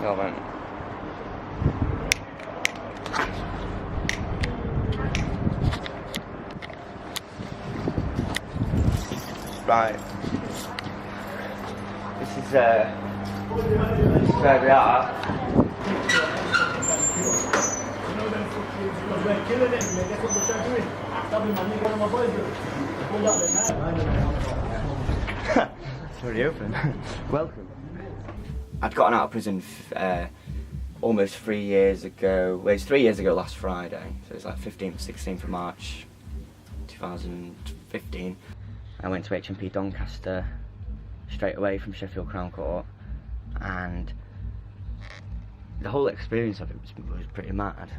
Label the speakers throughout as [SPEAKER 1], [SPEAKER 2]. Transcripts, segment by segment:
[SPEAKER 1] No, man. Right. This is where we are. It's already open. Welcome. I'd gotten out of prison almost 3 years ago. Well, it was 3 years ago last Friday, so it's like 15th, 16th of March 2015. I went to HMP Doncaster straight away from Sheffield Crown Court, and the whole experience of it was pretty mad.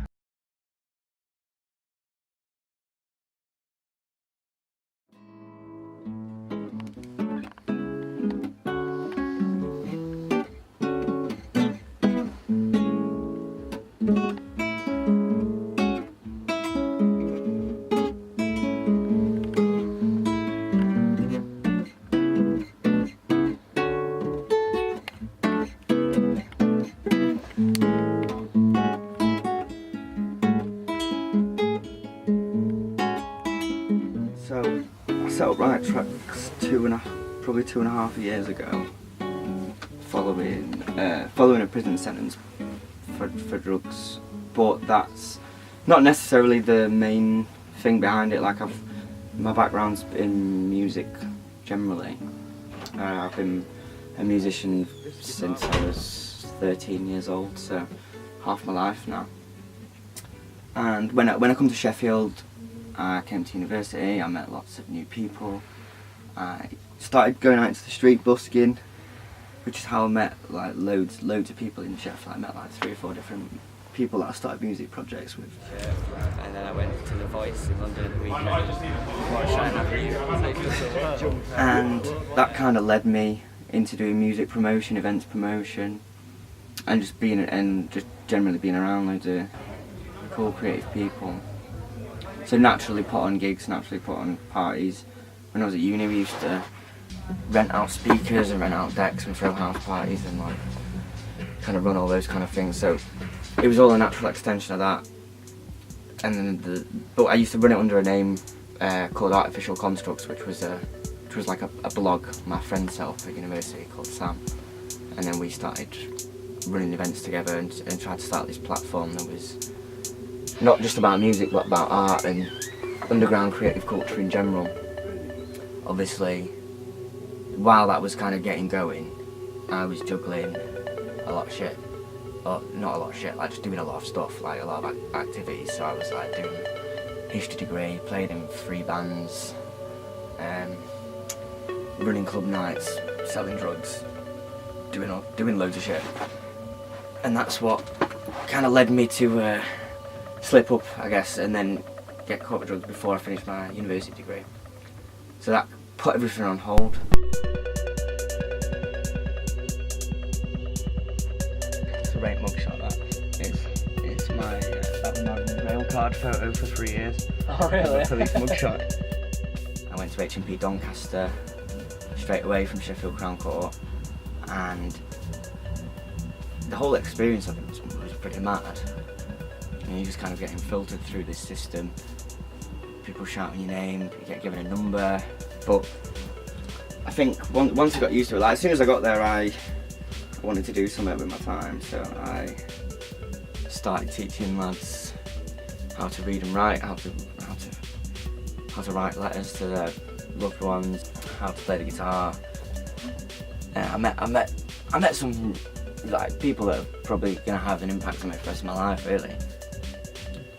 [SPEAKER 1] So I set up RiteTrax probably two and a half years ago, following a prison sentence for drugs. But that's not necessarily the main thing behind it. Like my background's in music generally. I've been a musician since I was 13 years old, so half my life now. And when I come to Sheffield, I came to university, I met lots of new people. I started going out into the street busking, which is how I met like loads of people in Sheffield. I met like 3 or 4 different people that I started music projects with. And then I went to The Voice in London at the weekend. And that kind of led me into doing music promotion, events promotion, and just generally being around loads of cool creative people. So naturally put on gigs, naturally put on parties. When I was at uni, we used to rent out speakers and rent out decks and throw house parties and like kind of run all those kind of things. So it was all a natural extension of that. And then but I used to run it under a name called Artificial Constructs, which was like a blog my friend set up at university called Sam. And then we started running events together and tried to start this platform that was not just about music but about art and underground creative culture in general. Obviously, while that was kind of getting going, I was juggling a lot of shit. Well, not a lot of shit, like just doing a lot of stuff, like a lot of activities. So I was like doing history degree, played in 3 bands, running club nights, selling drugs, doing loads of shit. And that's what kind of led me to slip up, I guess, and then get caught with drugs before I finished my university degree. So that put everything on hold. It's a great mugshot, that. It's my rail card photo for 3 years.
[SPEAKER 2] Oh really?
[SPEAKER 1] Police mugshot. I went to HMP Doncaster straight away from Sheffield Crown Court, and the whole experience of it was pretty mad. You're just kind of getting filtered through this system. People shouting your name, you get given a number. But I think once I got used to it, like as soon as I got there, I wanted to do something with my time. So I started teaching lads how to read and write, how to write letters to their loved ones, how to play the guitar. I met some like people that are probably gonna have an impact on me for the rest of my life, really.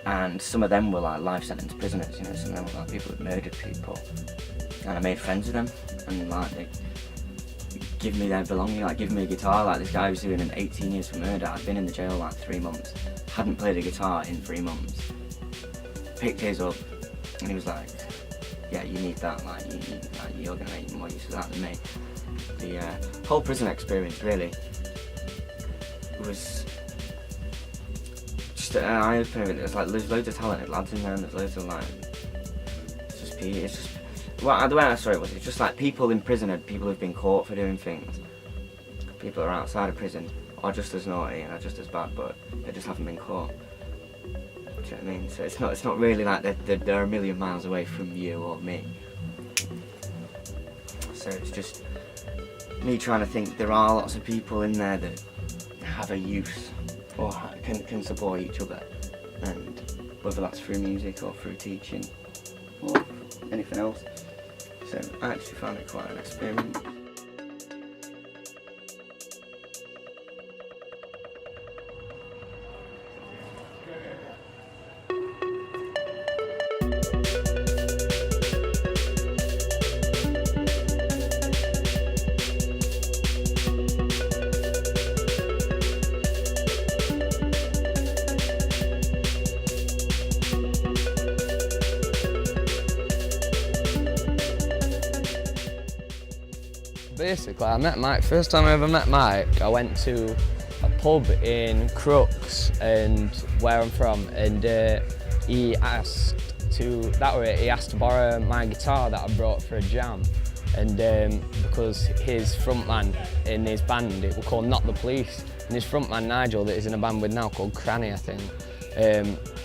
[SPEAKER 1] And some of them were like life sentence prisoners, you know, some of them were like people that murdered people. And I made friends with them, and like they give me their belonging, like give me a guitar. Like this guy was doing an 18 years for murder. I'd been in the jail like 3 months, hadn't played a guitar in 3 months. Picked his up, and he was like, "Yeah, you need that. Like, you're gonna make more use of that than me." The whole prison experience really was just an eye-opener. There's loads of talented lads in there, and there's loads of like, well, the way I saw it was, it's just like people in prison are people who've been caught for doing things. People who are outside of prison are just as naughty and are just as bad, but they just haven't been caught. Do you know what I mean? So it's not really like they're a million miles away from you or me. So it's just me trying to think there are lots of people in there that have a use or can support each other, and whether that's through music or through teaching or anything else. So I actually found it quite an experience.
[SPEAKER 2] Basically, I met Mike. First time I ever met Mike, I went to a pub in Crooks, and where I'm from, and he asked to borrow my guitar that I brought for a jam, and because his frontman in his band, it was called Not the Police, and his frontman Nigel, that is in a band with now called Cranny, I think,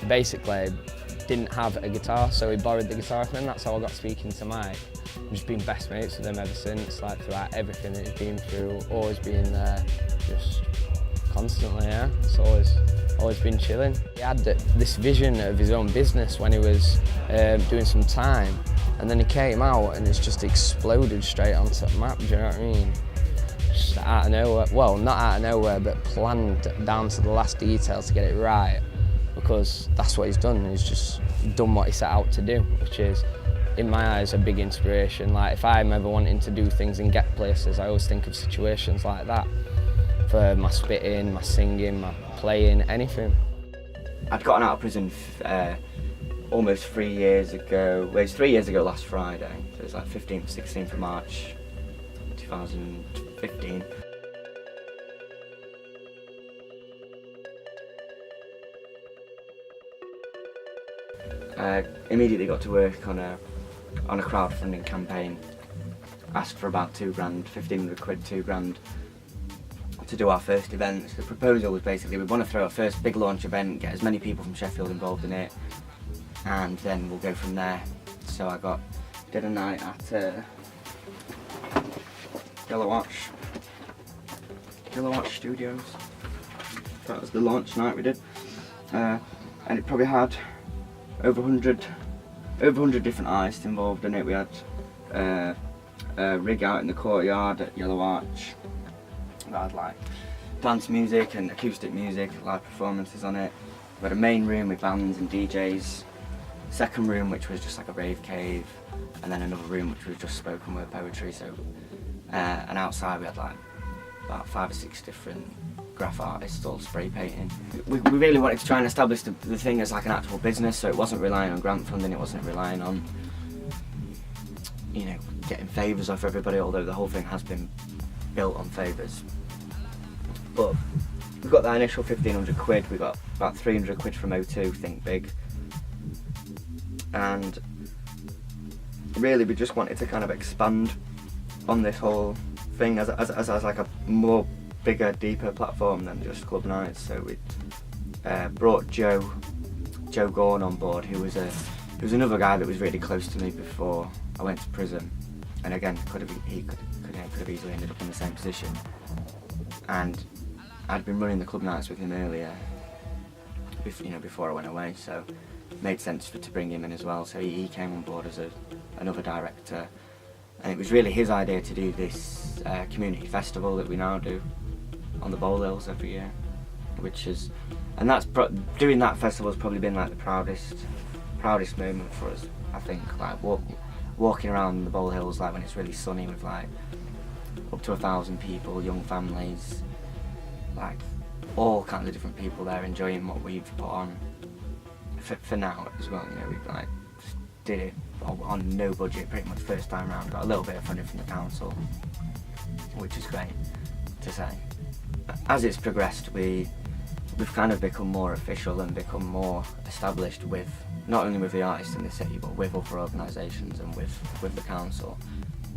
[SPEAKER 2] basically didn't have a guitar, so he borrowed the guitar from him. That's how I got speaking to Mike. I've just been best mates with him ever since, like throughout everything that he's been through, always been there, just constantly, yeah. It's always been chilling. He had this vision of his own business when he was doing some time, and then he came out and it's just exploded straight onto the map, do you know what I mean? Just out of nowhere, well, not out of nowhere, but planned down to the last detail to get it right, because that's what he's done. He's just done what he set out to do, which is, in my eyes, a big inspiration. Like, if I'm ever wanting to do things and get places, I always think of situations like that for my spitting, my singing, my playing, anything.
[SPEAKER 1] I'd gotten out of prison almost 3 years ago. Well, it was 3 years ago last Friday, so it was like 15th, 16th of March 2015. Immediately got to work on a crowdfunding campaign. Asked for about £2 grand, 1,500 quid, £2 grand to do our first event. So the proposal was basically we want to throw our first big launch event, get as many people from Sheffield involved in it, and then we'll go from there. So I did a night at Yellow Watch Studios. That was the launch night we did, and it probably had over 100 different artists involved in it. We had a rig out in the courtyard at Yellow Arch. We had like dance music and acoustic music, live performances on it. We had a main room with bands and DJs, second room which was just like a rave cave, and then another room which was just spoken word poetry. So, and outside we had like about 5 or 6 different graph artists all spray painting. We really wanted to try and establish the thing as like an actual business, so it wasn't relying on grant funding, it wasn't relying on, you know, getting favours off everybody, although the whole thing has been built on favours. But we got that initial 1,500 quid, we got about 300 quid from O2, Think Big, and really we just wanted to kind of expand on this whole thing as like a more bigger, deeper platform than just club nights. So we brought Joe Gorn on board, who was another guy that was really close to me before I went to prison, and again could have easily ended up in the same position. And I'd been running the club nights with him earlier, before I went away, so it made sense to bring him in as well. So he came on board as another director, and it was really his idea to do this community festival that we now do on the Bowl Hills every year, doing that festival has probably been like the proudest moment for us, I think. Like walking around the Bowl Hills, like when it's really sunny, with like up to 1,000 people, young families, like all kinds of different people there enjoying what we've put on for now as well. You know, we like just did it on no budget, pretty much first time round. Got a little bit of funding from the council, which is great to say. As it's progressed, we've kind of become more official and become more established with not only with the artists in the city, but with other organisations and with the council.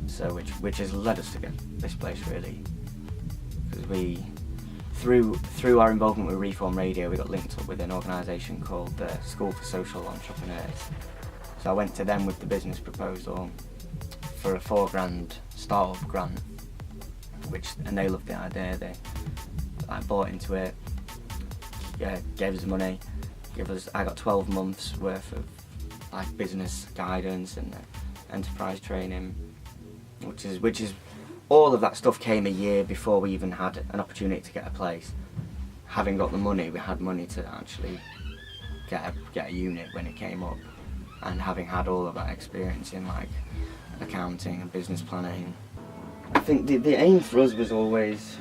[SPEAKER 1] So which has led us to get this place, really, because we through our involvement with Reform Radio, we got linked up with an organisation called the School for Social Entrepreneurs. So I went to them with the business proposal for a £4,000 start-up grant, and they loved the idea. They bought into it, gave us the money, I got 12 months worth of like business guidance and enterprise training, which is all of that stuff came a year before we even had an opportunity to get a place. Having got the money, we had money to actually get a unit when it came up, and having had all of that experience in like accounting and business planning. I think the aim for us was always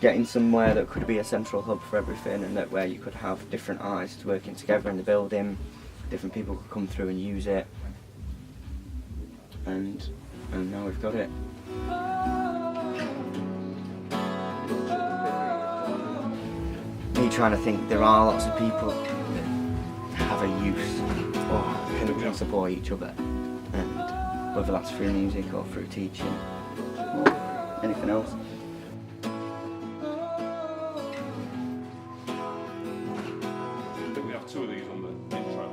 [SPEAKER 1] getting somewhere that could be a central hub for everything, and that where you could have different artists working together in the building, different people could come through and use it, and now we've got it. Me trying to think, there are lots of people that have a use or can support each other, and whether that's through music or through teaching or anything else.
[SPEAKER 3] I think we have two of these on the intro.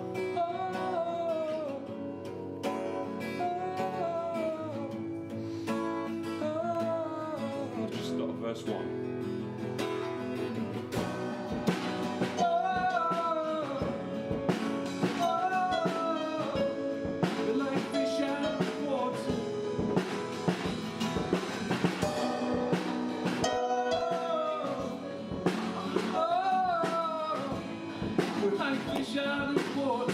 [SPEAKER 3] Just got a verse 1.
[SPEAKER 4] Like fish out of water.